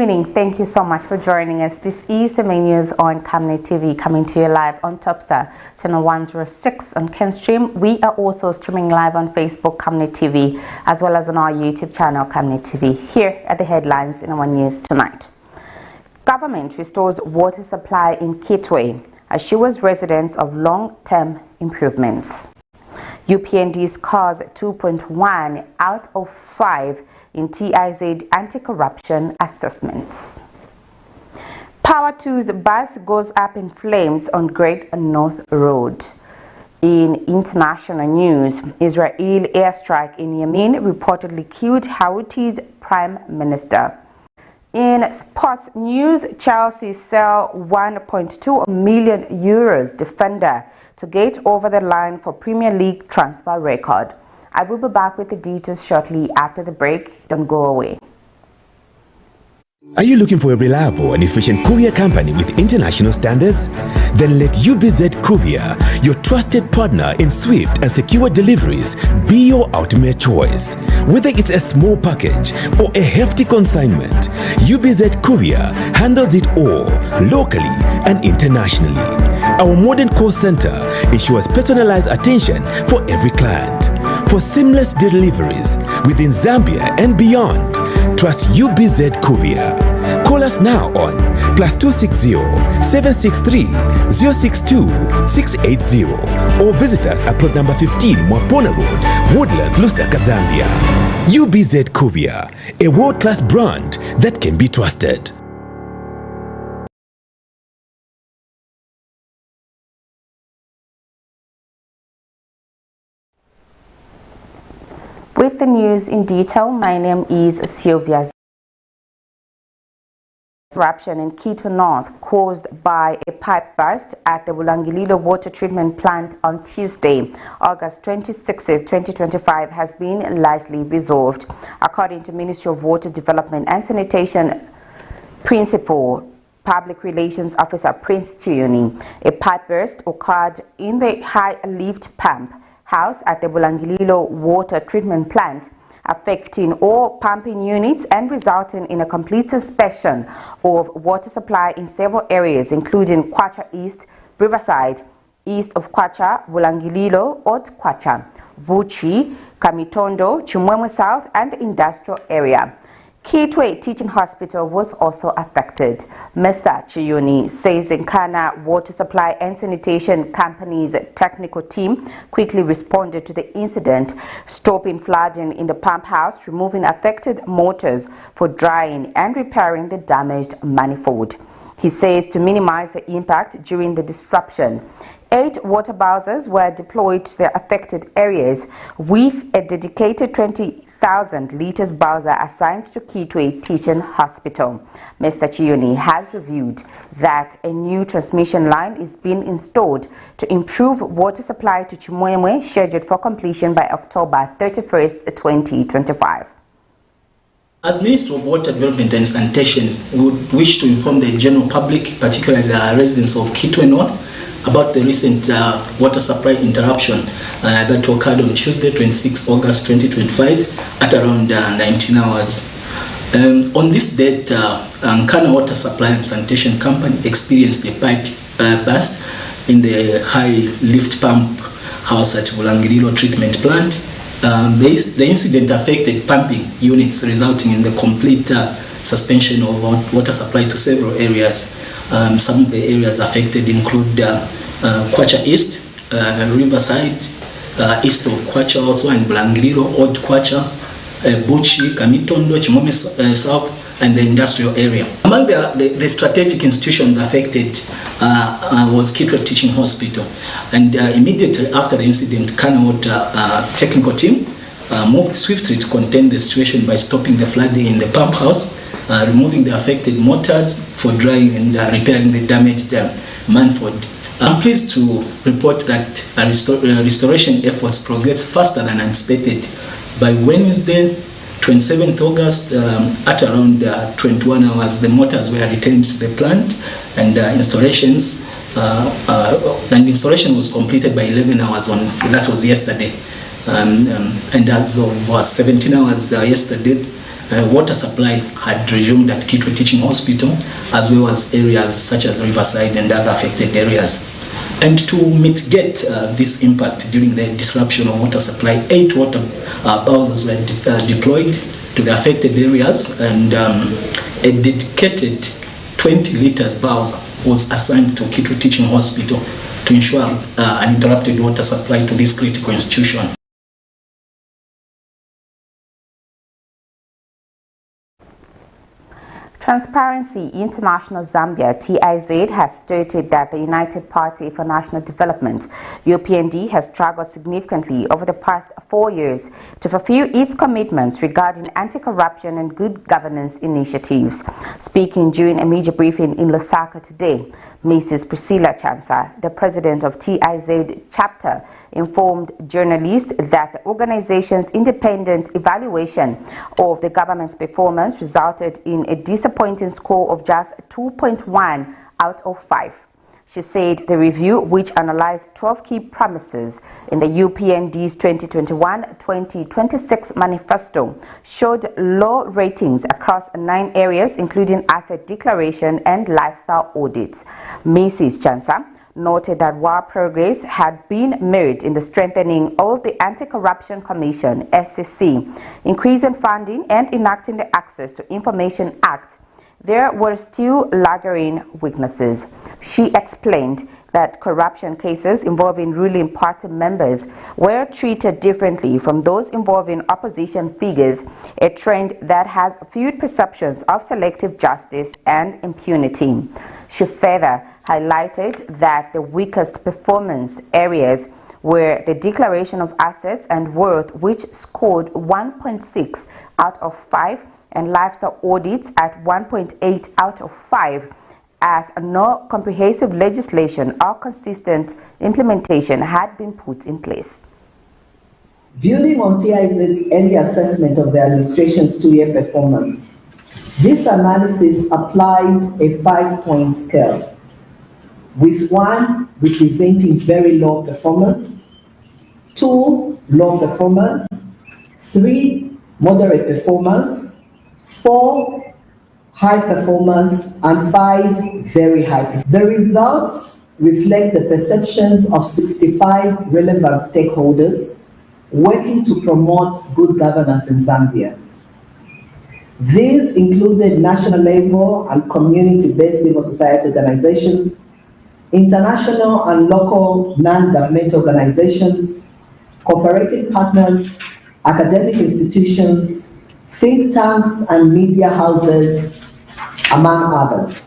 evening. Thank you so much for joining us. This is the main news on Camnet TV, coming to you live on Topstar, channel 106 on Kenstream. We are also streaming live on Facebook, Camnet TV, as well as on our YouTube channel, Camnet TV. Here are the headlines in our news tonight. Government restores water supply in KITWE, assures residents of long-term improvements. UPND scores 2.1 out of 5 in TIZ anti-corruption assessments. Power 2's bus goes up in flames on Great North Road. In international news, Israel airstrike in Yemen reportedly killed Houthis prime minister. In sports news, Chelsea sell 1.2 million euros defender to get over the line for Premier League transfer record. I will be back with the details shortly after the break. Don't go away. Are you looking for a reliable and efficient courier company with international standards? Then let UBZ Courier, your trusted partner in swift and secure deliveries, be your ultimate choice. Whether it's a small package or a hefty consignment, UBZ Courier handles it all, locally and internationally. Our modern call center ensures personalized attention for every client. For seamless deliveries within Zambia and beyond, trust UBZ Courier. Call us now on +260 763 062 680 or visit us at plot number 15 Mwapona Road, Woodlands, Lusaka, Zambia. UBZ Courier, a world-class brand that can be trusted. With the news in detail, my name is Sylvia. Disruption in KITWE North caused by a pipe burst at the Bulangililo water treatment plant on Tuesday, August 26, 2025, has been largely resolved. According to Ministry of Water Development and Sanitation Principal Public Relations Officer Prince Chiuni, a pipe burst occurred in the high lift pump house at the Bulangililo water treatment plant, affecting all pumping units and resulting in a complete suspension of water supply in several areas, including Kwacha East, Riverside, east of Kwacha, Bulangililo, Old Kwacha, Buchi, Kamitondo, Chimwemwe South, and the industrial area. KITWE Teaching Hospital was also affected. Mr. Chiyuni says Nkana Water Supply and Sanitation Company's technical team quickly responded to the incident, stopping flooding in the pump house, removing affected motors for drying and repairing the damaged manifold. He says to minimize the impact during the disruption, 8 water bowsers were deployed to the affected areas with a dedicated 20,000 liters bowser assigned to KITWE Teaching Hospital. Mr. Chiuni has reviewed that a new transmission line is being installed to improve water supply to Chimwemwe, scheduled for completion by October 31st, 2025. As Minister of Water Development and Sanitation, we would wish to inform the general public, particularly the residents of KITWE North, about the recent water supply interruption that occurred on Tuesday, 26 August 2025 at around 19 hours. On this date, Nkana Water Supply and Sanitation Company experienced a pipe burst in the high lift pump house at Bulangililo treatment plant. The incident affected pumping units, resulting in the complete suspension of water supply to several areas. Some of the areas affected include Kwacha East, Riverside, east of Kwacha also, and Bulangililo, Old Kwacha, Buchi, Kamitondo, Chimwemwe South, and the industrial area. Among the strategic institutions affected was KITWE Teaching Hospital, and immediately after the incident, Nkana Water technical team moved swiftly to contain the situation by stopping the flooding in the pump house, removing the affected motors for drying and repairing the damaged manifold. I'm pleased to report that restoration efforts progressed faster than anticipated. By Wednesday, 27th August, at around 21 hours, the motors were returned to the plant, and installation was completed by 11 hours that was yesterday. And as of 17 hours yesterday, water supply had resumed at KITWE Teaching Hospital, as well as areas such as Riverside and other affected areas. And to mitigate this impact during the disruption of water supply, 8 water bowsers were deployed to the affected areas, and a dedicated 20 liters bowser was assigned to KITWE Teaching Hospital to ensure uninterrupted water supply to this critical institution. Transparency International Zambia (TIZ) has stated that the United Party for National Development (UPND) has struggled significantly over the past 4 years to fulfill its commitments regarding anti-corruption and good governance initiatives. Speaking during a media briefing in Lusaka today, Mrs. Priscilla Chansa, the president of TIZ chapter, informed journalists that the organization's independent evaluation of the government's performance resulted in a disappointing score of just 2.1 out of 5. She said the review, which analyzed 12 key promises in the UPND's 2021-2026 manifesto, showed low ratings across 9 areas, including asset declaration and lifestyle audits. Mrs. Chansa noted that while progress had been made in the strengthening of the Anti-Corruption Commission (SCC), increasing funding and enacting the Access to Information Act, there were still lingering weaknesses. She explained that corruption cases involving ruling party members were treated differently from those involving opposition figures, a trend that has fueled perceptions of selective justice and impunity. She further highlighted that the weakest performance areas were the declaration of assets and worth, which scored 1.6 out of 5, and lifestyle audits at 1.8 out of 5, as no comprehensive legislation or consistent implementation had been put in place. Building on TIZ's early assessment of the administration's 2-year performance, this analysis applied a 5-point scale, with 1 representing very low performance, 2 low performance, 3 moderate performance, 4 high performance, and 5 very high. The results reflect the perceptions of 65 relevant stakeholders working to promote good governance in Zambia. These included national level and community-based civil society organizations, international and local non-governmental organizations, cooperative partners, academic institutions, think tanks and media houses, among others.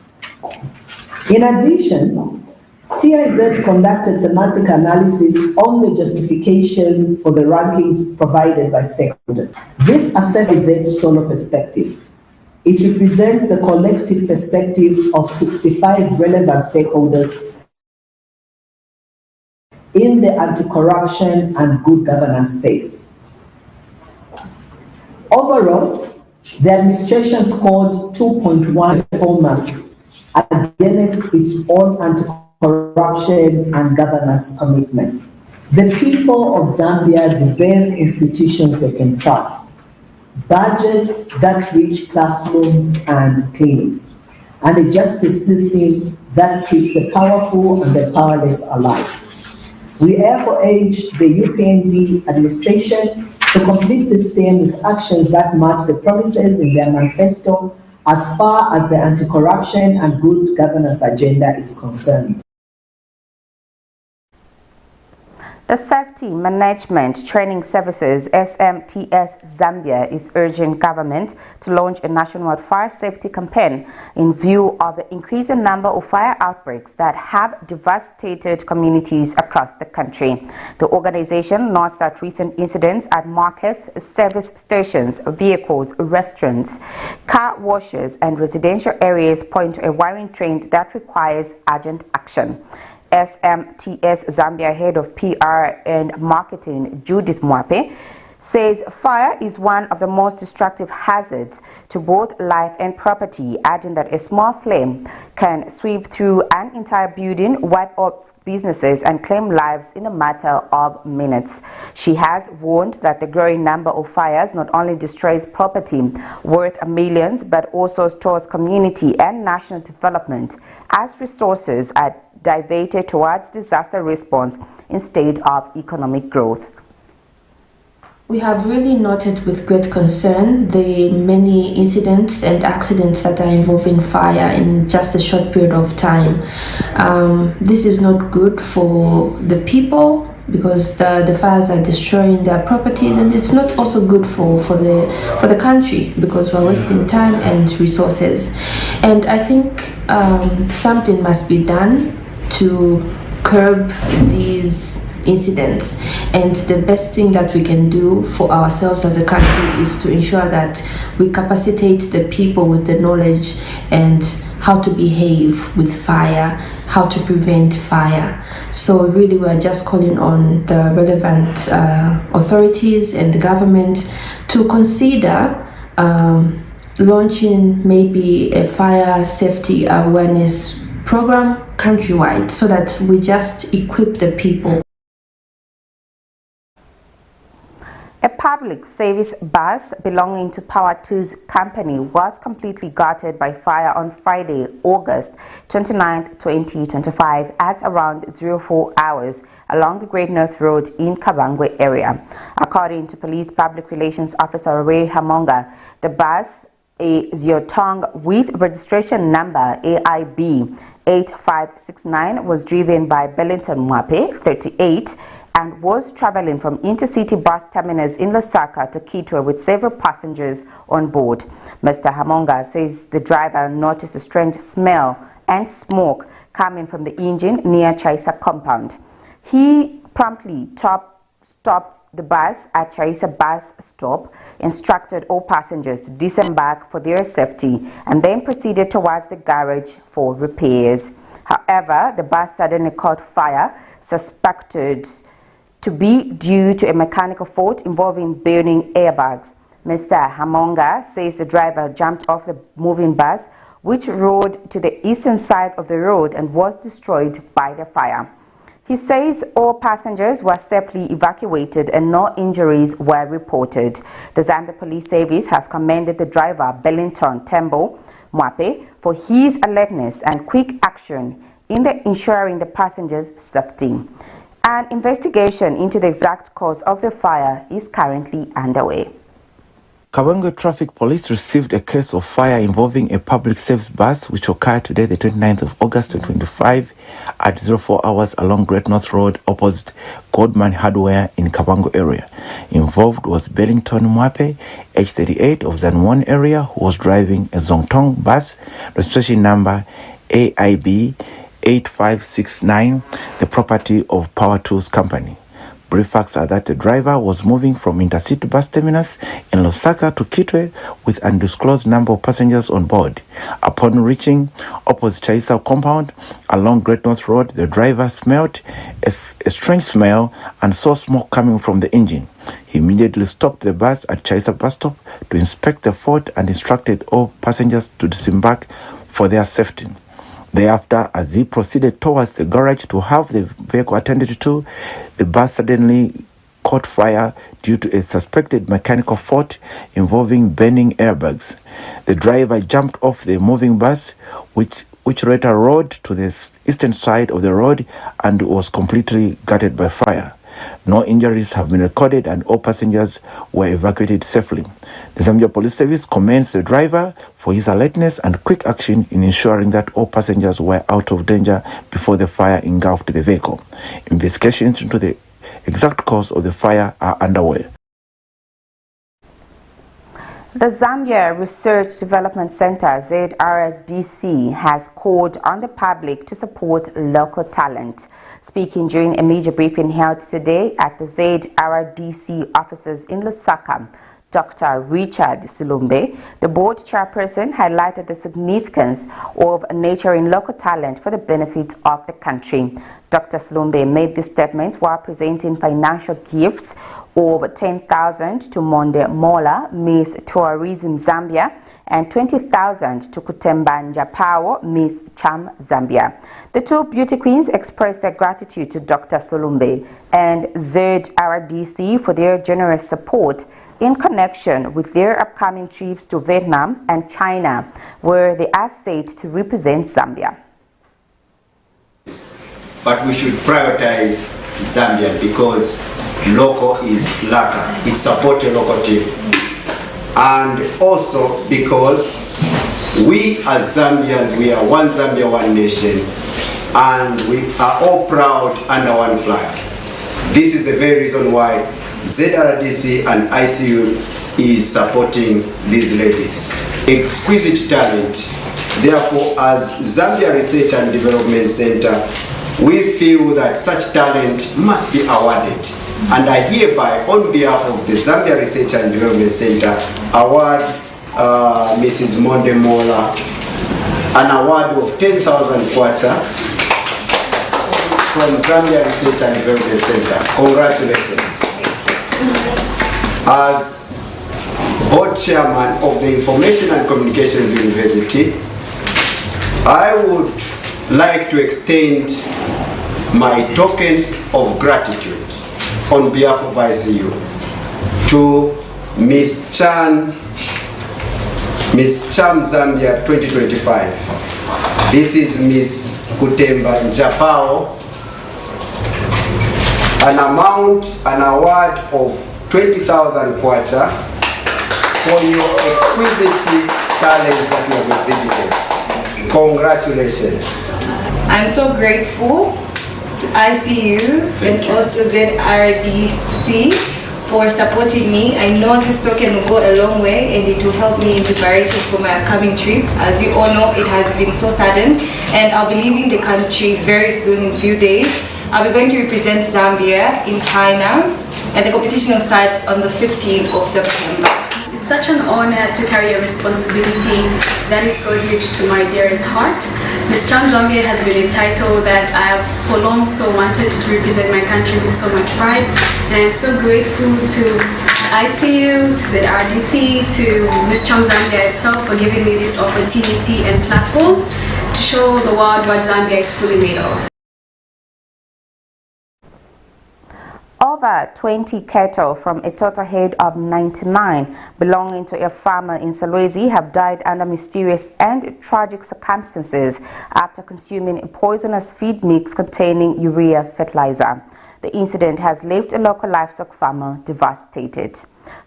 In addition, TIZ conducted thematic analysis on the justification for the rankings provided by stakeholders. This assesses solo perspective. It represents the collective perspective of 65 relevant stakeholders in the anti-corruption and good governance space. Overall, the administration scored 2.1 performance against its own anti-corruption and governance commitments. The people of Zambia deserve institutions they can trust, budgets that reach classrooms and clinics, and a justice system that treats the powerful and the powerless alike. We therefore urge the UPND administration to complete this term with actions that match the promises in their manifesto as far as the anti-corruption and good governance agenda is concerned. The Safety Management Training Services (SMTS) Zambia is urging government to launch a nationwide fire safety campaign in view of the increasing number of fire outbreaks that have devastated communities across the country. The organization notes that recent incidents at markets, service stations, vehicles, restaurants, car washes, and residential areas point to a worrying trend that requires urgent action. SMTS Zambia head of PR and marketing Judith Mwape says fire is one of the most destructive hazards to both life and property, adding that a small flame can sweep through an entire building, wipe up businesses and claim lives in a matter of minutes. She has warned that the growing number of fires not only destroys property worth millions but also stores community and national development as resources are diverted towards disaster response instead of economic growth. We have really noted with great concern the many incidents and accidents that are involving fire in just a short period of time. This is not good for the people because the fires are destroying their properties, and it's not also good for the country because we're wasting time and resources. And I think something must be done to curb these incidents, and the best thing that we can do for ourselves as a country is to ensure that we capacitate the people with the knowledge and how to behave with fire, how to prevent fire. So really we're just calling on the relevant authorities and the government to consider launching maybe a fire safety awareness program countrywide so that we just equip the people. A public service bus belonging to Power 2's company was completely gutted by fire on Friday, August 29, 2025 at around 04 hours along the Great North Road in Kabangwe area. According to Police Public Relations Officer Ray Hamonga, the bus, a Ziotong with registration number AIB 8569, was driven by Bellington Mwape, 38, and was traveling from Intercity Bus Terminus in Lusaka to KITWE with several passengers on board. Mr. Hamonga says the driver noticed a strange smell and smoke coming from the engine near Chaisa compound. He promptly stopped the bus at Chaisa bus stop, instructed all passengers to disembark for their safety, and then proceeded towards the garage for repairs. However, the bus suddenly caught fire, suspected to be due to a mechanical fault involving burning airbags. Mr. Hamonga says the driver jumped off the moving bus, which rode to the eastern side of the road and was destroyed by the fire. He says all passengers were safely evacuated and no injuries were reported. The Zambia Police Service has commended the driver, Bellington Tembo Mwape, for his alertness and quick action in ensuring the passengers' safety. An investigation into the exact cause of the fire is currently underway. Kabangwe Traffic Police received a case of fire involving a public service bus which occurred today, the 29th of August 2025 at 04 hours along Great North Road opposite Goldman Hardware in Kabangwe area. Involved was Bellington Mwape, age 38, of Zanwon area, who was driving a Zongtong bus, registration number AIB 8569, the property of Power 2's company. Brief facts are that the driver was moving from Intercity Bus Terminus in Lusaka to KITWE with an undisclosed number of passengers on board. Upon reaching opposite Chaisa compound along Great North Road, the driver smelled a strange smell and saw smoke coming from the engine. He immediately stopped the bus at Chaisa bus stop to inspect the fault and instructed all passengers to disembark for their safety. Thereafter, as he proceeded towards the garage to have the vehicle attended to, the bus suddenly caught fire due to a suspected mechanical fault involving burning airbags. The driver jumped off the moving bus, which later rode to the eastern side of the road and was completely gutted by fire. No injuries have been recorded and all passengers were evacuated safely. The Zambia Police Service commends the driver for his alertness and quick action in ensuring that all passengers were out of danger before the fire engulfed the vehicle. Investigations into the exact cause of the fire are underway. The Zambia Research Development Center, ZRDC, has called on the public to support local talent. Speaking during a major briefing held today at the ZRDC offices in Lusaka, Dr. Richard Silumbe, the board chairperson, highlighted the significance of nurturing local talent for the benefit of the country. Dr. Silumbe made this statement while presenting financial gifts of 10,000 to Monde Mola, Miss Tourism Zambia, and 20,000 to Kutemba Njapao, Miss Cham Zambia. The two beauty queens expressed their gratitude to Dr. Solumbe and ZRDC for their generous support in connection with their upcoming trips to Vietnam and China, where they are said to represent Zambia. But we should prioritize Zambia because local is laka. It supports a local team. And also because we as Zambians, we are one Zambia, one nation, and we are all proud under one flag. This is the very reason why ZRDC and ICU is supporting these ladies. Exquisite talent. Therefore, as Zambia Research and Development Center, we feel that such talent must be awarded. And I hereby, on behalf of the Zambia Research and Development Center, award Mrs. Monde Mola an award of 10,000 kwacha from Zambia Research and Development Center. Congratulations. As board chairman of the Information and Communications University, I would like to extend my token of gratitude on behalf of ICU to Miss Cham Zambia 2025. This is Miss Kutemba Njapao, an award of 20,000 kwacha for your exquisite talent that you have exhibited. Congratulations. I'm so grateful to ICU and also ZRDC for supporting me. I know this token will go a long way and it will help me in preparation for my upcoming trip. As you all know, it has been so sudden and I'll be leaving the country very soon in a few days. I'll be going to represent Zambia in China and the competition will start on the 15th of September. It's such an honor to carry a responsibility that is so huge to my dearest heart. Miss Cham Zambia has been a title that I have for long so wanted to represent my country with so much pride, and I am so grateful to ICU, to ZRDC, to Miss Cham Zambia itself for giving me this opportunity and platform to show the world what Zambia is fully made of. Over 20 cattle from a total herd of 99 belonging to a farmer in Solwezi have died under mysterious and tragic circumstances after consuming a poisonous feed mix containing urea fertilizer. The incident has left a local livestock farmer devastated.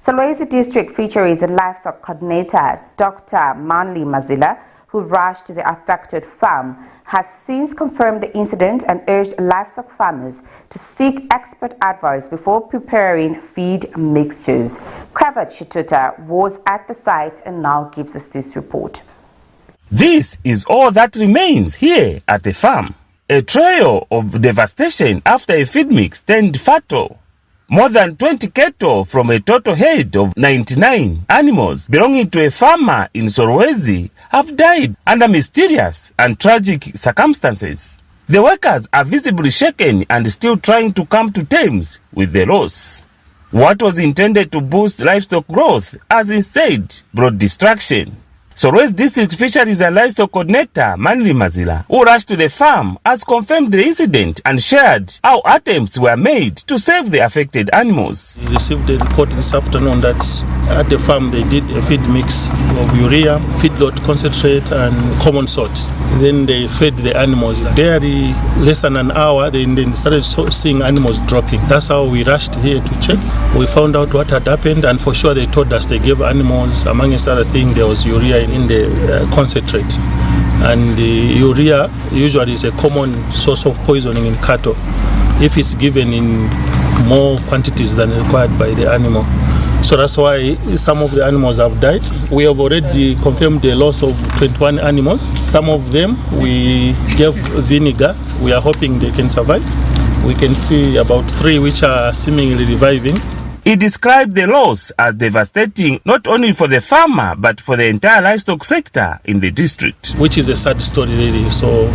Solwezi district fisheries and livestock coordinator Dr. Manli Mazila, who rushed to the affected farm, has since confirmed the incident and urged livestock farmers to seek expert advice before preparing feed mixtures. Kravat Shituta was at the site and now gives us this report. This is all that remains here at the farm. A trail of devastation after a feed mix turned fatal. More than 20 cattle from a total herd of 99 animals belonging to a farmer in Solwezi have died under mysterious and tragic circumstances. The workers are visibly shaken and still trying to come to terms with the loss. What was intended to boost livestock growth has instead brought destruction. Solwezi District Fisheries and Livestock Coordinator Manli Mazila, who rushed to the farm, has confirmed the incident and shared how attempts were made to save the affected animals. We received a report this afternoon that at the farm they did a feed mix of urea, feedlot concentrate and common salt. Then they fed the animals. Barely less than an hour, they started seeing animals dropping. That's how we rushed here to check. We found out what had happened, and for sure they told us they gave animals, amongst other things, there was urea in the concentrate. And the urea usually is a common source of poisoning in cattle if it's given in more quantities than required by the animal. So that's why some of the animals have died. We have already confirmed the loss of 21 animals. Some of them we gave vinegar. We are hoping they can survive. We can see about 3 which are seemingly reviving. He described the loss as devastating not only for the farmer but for the entire livestock sector in the district. Which is a sad story really. So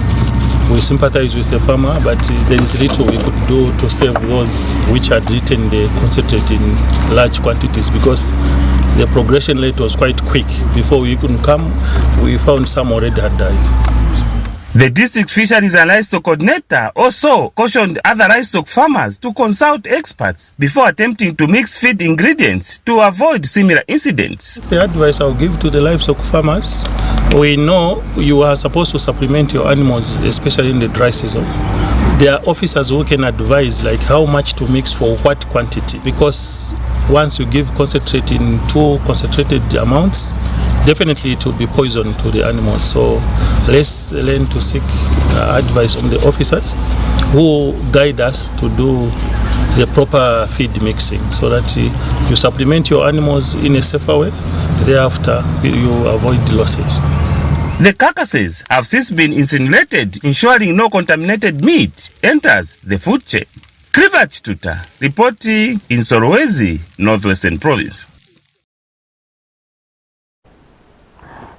We sympathize with the farmer, but there is little we could do to save those which had eaten the concentrate in large quantities, because the progression rate was quite quick. Before we could come, we found some already had died. The district fisheries and livestock coordinator also cautioned other livestock farmers to consult experts before attempting to mix feed ingredients to avoid similar incidents. The advice I'll give to the livestock farmers, we know you are supposed to supplement your animals, especially in the dry season. There are officers who can advise like how much to mix for what quantity, because once you give concentrate in too concentrated amounts, definitely it will be poison to the animals. So let's learn to seek advice from the officers who guide us to do the proper feed mixing, so that you supplement your animals in a safer way. Thereafter, you avoid the losses. The carcasses have since been incinerated, ensuring no contaminated meat enters the food chain. Krivach Tuta, reporting in Solwezi, Northwestern Province.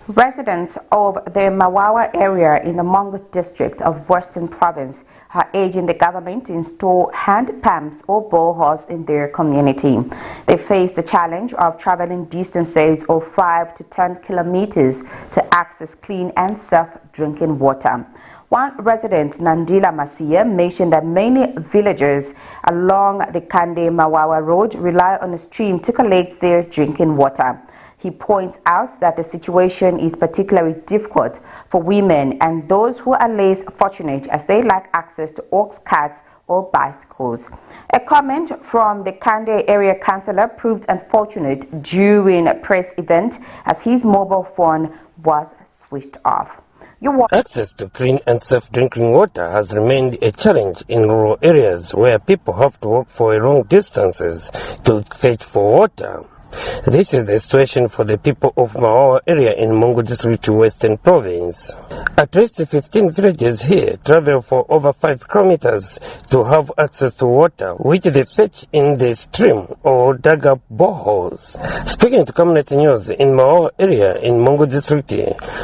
Residents of the Mawawa area in the Mongo district of Western Province are urging the government to install hand pumps or boreholes in their community. They face the challenge of traveling distances of 5 to 10 kilometers to access clean and safe drinking water. One resident, Nandila Masia, mentioned that many villagers along the Kande Mawawa road rely on a stream to collect their drinking water. He points out that the situation is particularly difficult for women and those who are less fortunate, as they lack access to ox carts or bicycles. A comment from the Kande area councillor proved unfortunate during a press event as his mobile phone was switched off. Access to clean and safe drinking water has remained a challenge in rural areas where people have to walk for long distances to fetch for water. This is the situation for the people of Mawawa area in Mongo district, Western Province. At least 15 villages here travel for over 5 kilometers to have access to water, which they fetch in the stream or dug up boreholes. Speaking to Camnet News in Mawawa area in Mongo district,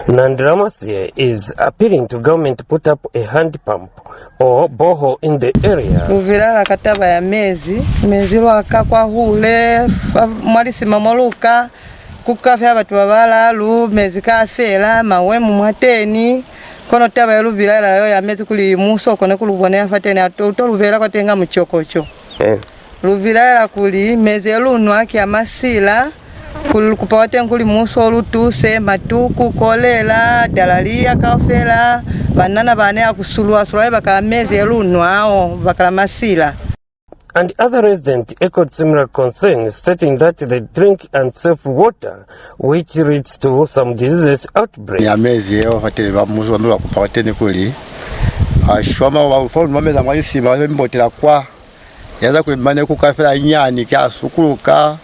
Nandramasie is appealing to government to put up a hand pump or borehole in the area. Uvilala kataba ya mezi waka kwa hule simamoluka kukafya batu babala lu mezi kafela mawemu mwateni kono taba ya luvilala yo ya mezi kuli muso kone kulubone afateni atoto luvela kwa tenga mchokocho luvilala kuli mezi lunwa kia masila kupawate nkuli muso lutuse matuku kolela dalalia kafela banana bane akusulwa sulwa baka mezi lunwa ao bakala masila. And other residents echoed similar concerns, stating that they drink unsafe water, which leads to some disease outbreaks. Nyamezi yao hatele ba muzo wa mwa kupawateni kuli. Shwama wa ufonu mameza mwalisi mawe mbotela kwa. Yaza kulimane kukafela inyani kia sukuluka.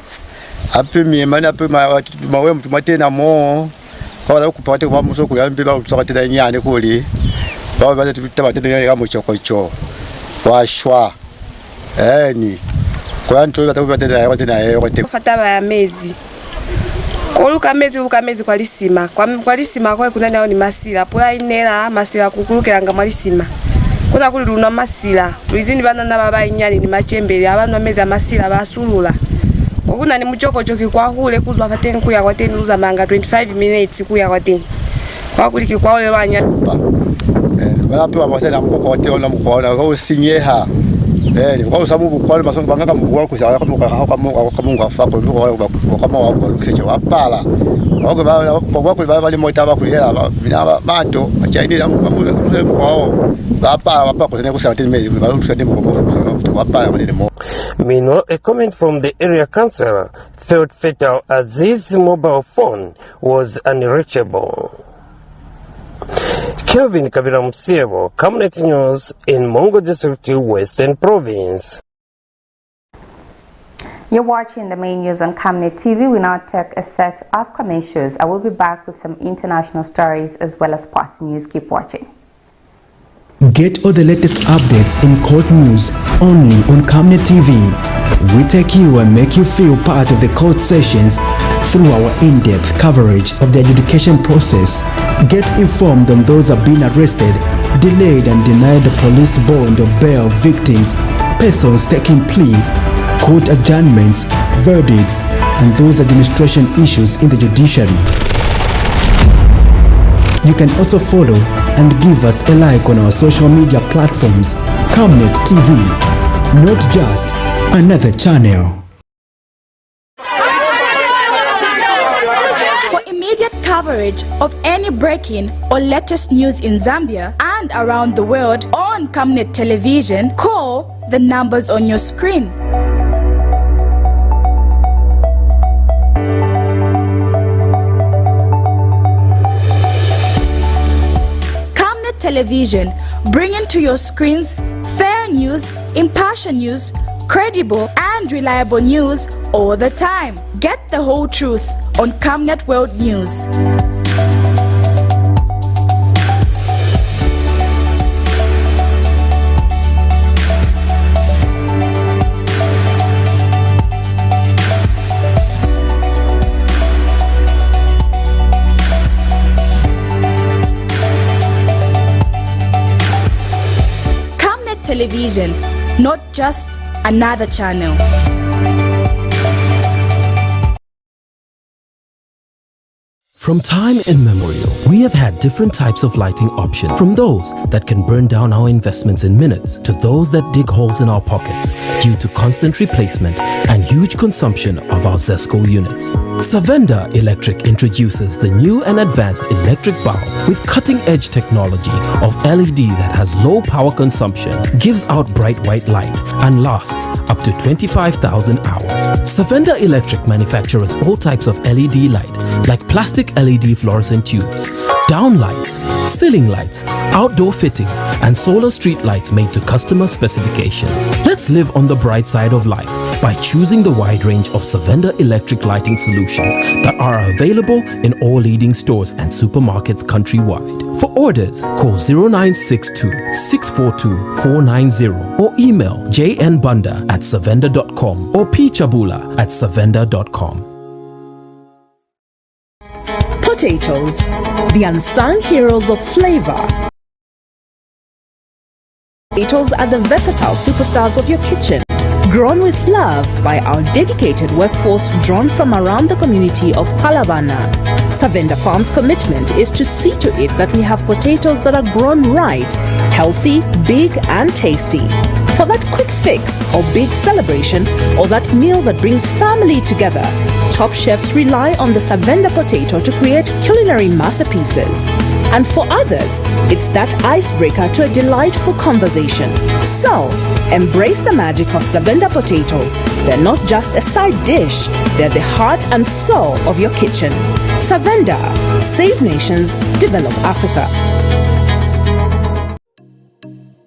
Api miemani api mawe mtumatena mo. Kwa wala kupawate kwa muzo kuli ambi ba utusakatena inyani kuli. Bawa baze tutabatena inyani kama chokocho. Kwa shwa. Ni kwa nto batabutera yote fataba ya mezi koluka mezi kwa lisima kwa lisima kwa kuna nao ni masila pola inela masila kukulukiranga mwalisima kuna kuli luna masila lizini bana na baba inyani ni machembele abantu amezi amasila basulula kokuna ni muchoko choki kwa hule kuzwa fateni kuya kwa teni luza manga 25 minutes kuya kwa teni kwa kuliki kwa wale banya bana pewa mwasela mkoko wote ona mkona kwa usinyeha kwa sababu kwa masongo bangaka mbuwa kusala kama ngafa ko mbuwa kama wa kusecha wapala wako ba bali mota ba kulela mina mato achaini kwao wapa ko tena kusala tena ba kusade mko wapala malimo. Meanwhile, a comment from the area councillor felt fatal as his mobile phone was unreachable. Kelvin Kabira Musiebo, Camnet News in Mongo District, Western Province. You're watching the main news on Camnet TV. We now take a set of commercials. I will be back with some international stories as well as sports news. Keep watching. Get all the latest updates in court news only on Camnet TV. We take you and make you feel part of the court sessions through our in-depth coverage of the adjudication process, Get informed on those have been arrested, delayed and denied the police bond or bail victims, persons taking plea, court adjournments, verdicts, and those administration issues in the judiciary. You can also follow and give us a like on our social media platforms, Camnet TV, not just another channel. For immediate coverage of any breaking or latest news in Zambia and around the world on Camnet Television, call the numbers on your screen. Camnet Television, bringing to your screens fair news, impartial news, credible and reliable news all the time. Get the whole truth on Camnet World News. Camnet Television, not just another channel. From time immemorial, we have had different types of lighting options, from those that can burn down our investments in minutes to those that dig holes in our pockets due to constant replacement and huge consumption of our Zesco units. Savenda Electric introduces the new and advanced electric bulb with cutting-edge technology of LED that has low power consumption, gives out bright white light, and lasts up to 25,000 hours. Savenda Electric manufactures all types of LED light, like plastic LED fluorescent tubes, down lights, ceiling lights, outdoor fittings, and solar street lights made to customer specifications. Let's live on the bright side of life by choosing the wide range of Savenda electric lighting solutions that are available in all leading stores and supermarkets countrywide. For orders, call 0962 642 490 or email jnbunda@savenda.com or pchabula@savenda.com. Potatoes, the unsung heroes of flavor. Potatoes are the versatile superstars of your kitchen, grown with love by our dedicated workforce drawn from around the community of Palavana. Savenda Farm's commitment is to see to it that we have potatoes that are grown right, healthy, big and tasty. For that quick fix or big celebration or that meal that brings family together, top chefs rely on the Savenda potato to create culinary masterpieces. And for others, it's that icebreaker to a delightful conversation. So, embrace the magic of Savenda potatoes. They're not just a side dish, they're the heart and soul of your kitchen. Savenda, save nations, develop Africa.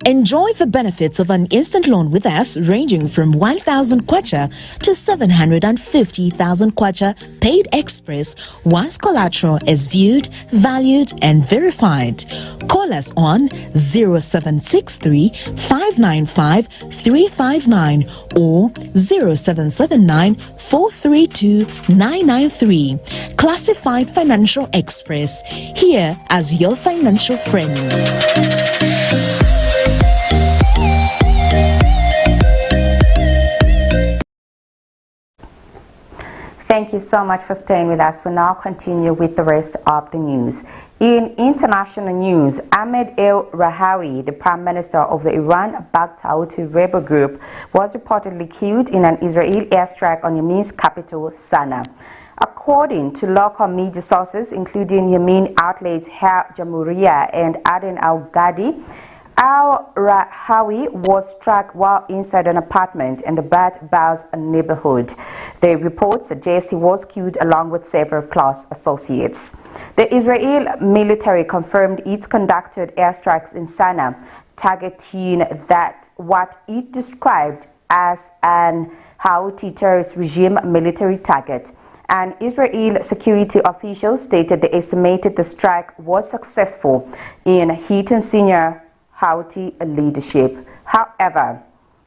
Enjoy the benefits of an instant loan with us ranging from 1,000 kwacha to 750,000 kwacha paid express once collateral is viewed, valued and verified. Call us on 0763 595 359 or 0779 432 993. Classified Financial Express, here as your financial friend. Thank you so much for staying with us. We'll now continue with the rest of the news. In international news, Ahmed al-Rahawi, the Prime Minister of the Iran-backed Houthi rebel group, was reportedly killed in an Israeli airstrike on Yemen's capital, Sana'a. According to local media sources, including Yemen outlets Al Jamhuriya and Aden al-Ghadi, al-Rahawi was struck while inside an apartment in the Bad Baus neighborhood. The report suggests he was killed along with several close associates. The Israeli military confirmed it conducted airstrikes in Sana'a, targeting that what it described as an Houthi terrorist regime military target. An Israeli security official stated they estimated the strike was successful in hitting senior Houthi leadership. However,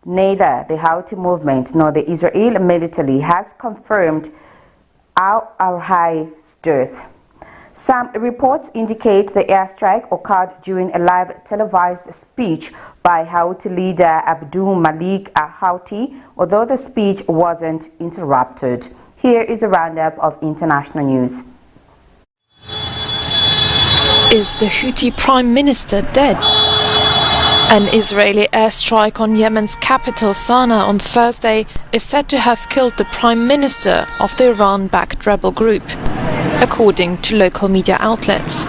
neither the Houthi movement nor the Israeli military has confirmed al-Rahawi's death. Some reports indicate the airstrike occurred during a live televised speech by Houthi leader Abdul Malik al-Houthi, although the speech wasn't interrupted. Here is a roundup of international news. Is the Houthi Prime Minister dead? An Israeli airstrike on Yemen's capital Sana'a on Thursday is said to have killed the Prime Minister of the Iran-backed rebel group, according to local media outlets.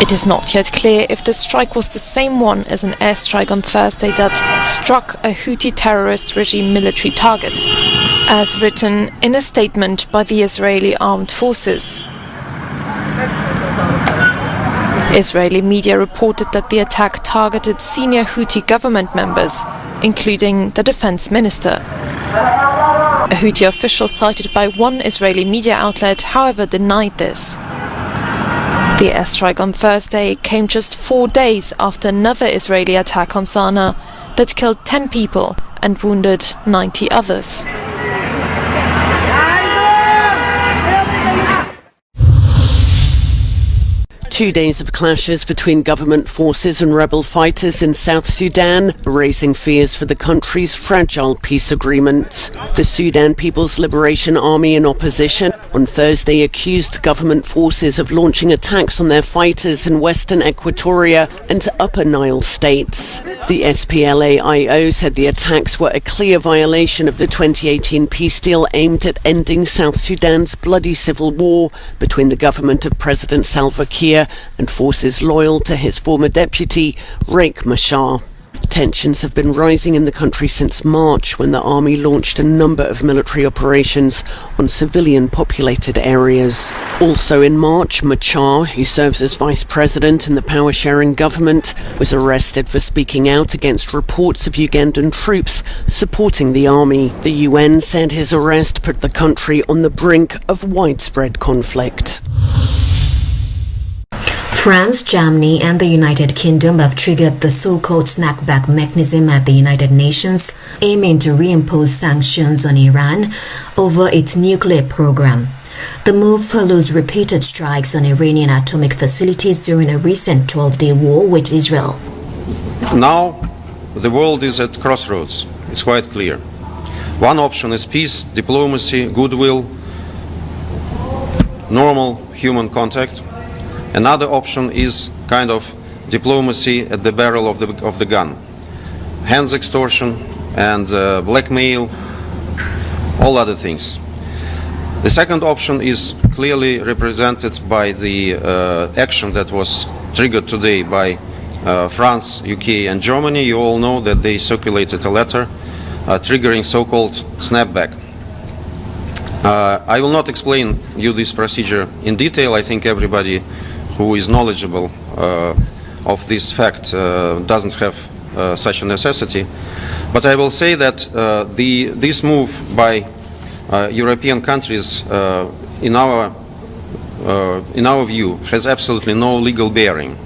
It is not yet clear if the strike was the same one as an airstrike on Thursday that struck a Houthi terrorist regime military target, as written in a statement by the Israeli armed forces. Israeli media reported that the attack targeted senior Houthi government members, including the defense minister. A Houthi official cited by one Israeli media outlet, however, denied this. The airstrike on Thursday came just 4 days after another Israeli attack on Sana'a that killed 10 people and wounded 90 others. Two days of clashes between government forces and rebel fighters in South Sudan, raising fears for the country's fragile peace agreement. The Sudan People's Liberation Army in opposition on Thursday accused government forces of launching attacks on their fighters in western Equatoria and Upper Nile states. The SPLA-IO said the attacks were a clear violation of the 2018 peace deal aimed at ending South Sudan's bloody civil war between the government of President Salva Kiir and forces loyal to his former deputy, Riek Machar. Tensions have been rising in the country since March, when the army launched a number of military operations on civilian-populated areas. Also in March, Machar, who serves as vice president in the power-sharing government, was arrested for speaking out against reports of Ugandan troops supporting the army. The UN said his arrest put the country on the brink of widespread conflict. France, Germany and the United Kingdom have triggered the so-called snapback mechanism at the United Nations, aiming to reimpose sanctions on Iran over its nuclear program. The move follows repeated strikes on Iranian atomic facilities during a recent 12-day war with Israel. Now, the world is at crossroads. It's quite clear. One option is peace, diplomacy, goodwill, normal human contact. Another option is kind of diplomacy at the barrel of the gun. Hands extortion and blackmail, all other things. The second option is clearly represented by the action that was triggered today by France, UK and Germany. You all know that they circulated a letter triggering so-called snapback. I will not explain you this procedure in detail. I think everybody who is knowledgeable of this fact doesn't have such a necessity. But I will say that this move by European countries, in our view, has absolutely no legal bearing,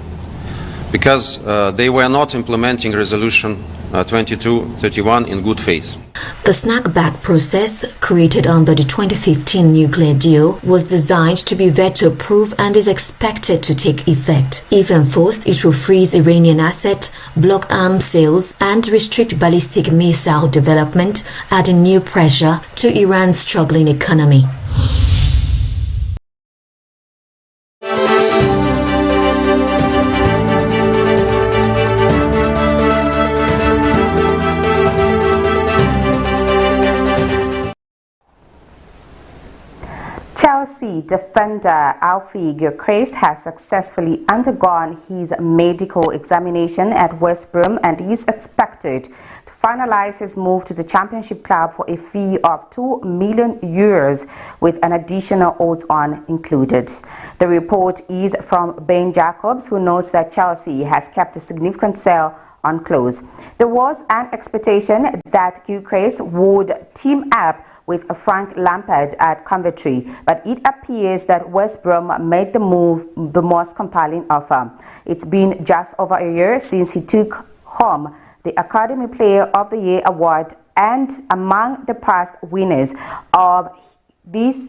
because they were not implementing Resolution 2231 in good faith. The snapback process, created under the 2015 nuclear deal, was designed to be veto-proof and is expected to take effect. If enforced, it will freeze Iranian assets, block arms sales, and restrict ballistic missile development, adding new pressure to Iran's struggling economy. Chelsea defender Alfie Gilchrist has successfully undergone his medical examination at West Brom and is expected to finalize his move to the Championship club for a fee of €2 million with an additional odds-on included. The report is from Ben Jacobs, who notes that Chelsea has kept a significant sale on close. There was an expectation that Gilchrist would team up with Frank Lampard at Coventry, but it appears that West Brom made the move the most compelling offer. It's been just over a year since he took home the Academy Player of the Year award, and among the past winners of this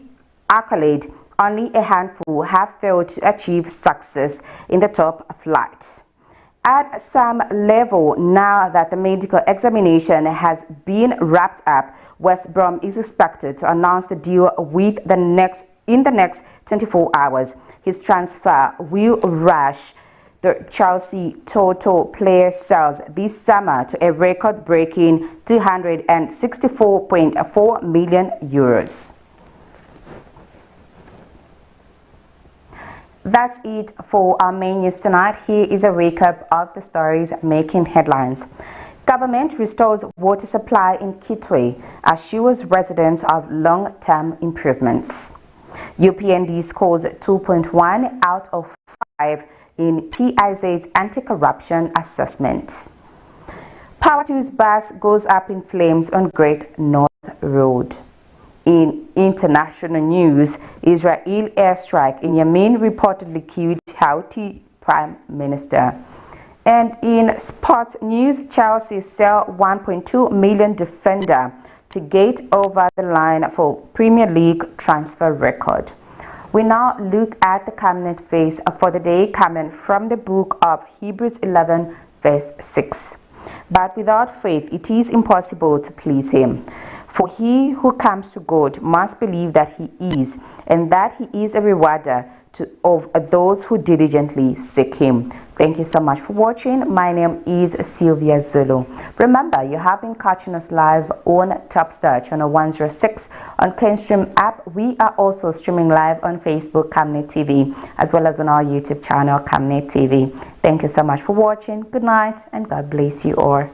accolade, only a handful have failed to achieve success in the top flight. At some level, now that the medical examination has been wrapped up, West Brom is expected to announce the deal in the next 24 hours. His transfer will rush the Chelsea total player sales this summer to a record-breaking €264.4 million. That's it for our main news tonight. Here is a recap of the stories making headlines. Government restores water supply in KITWE, assures residents of long-term improvements. UPND scores 2.1 out of 5 in TIZ's anti-corruption assessment. Power Two's bus goes up in flames on Great North Road. In international news, Israel airstrike in Yemen reportedly killed Houthi Prime Minister. And in sports news, Chelsea sell 1.2 million defender to get over the line for Premier League transfer record. We now look at the Camnet verse for the day coming from the book of Hebrews 11 verse 6. But without faith it is impossible to please him. For he who comes to God must believe that he is, and that he is a rewarder of those who diligently seek him. Thank you so much for watching. My name is Sylvia Zulu. Remember, you have been catching us live on Topstar channel 106 on Kenstream app. We are also streaming live on Facebook, Camnet TV, as well as on our YouTube channel, Camnet TV. Thank you so much for watching. Good night, and God bless you all.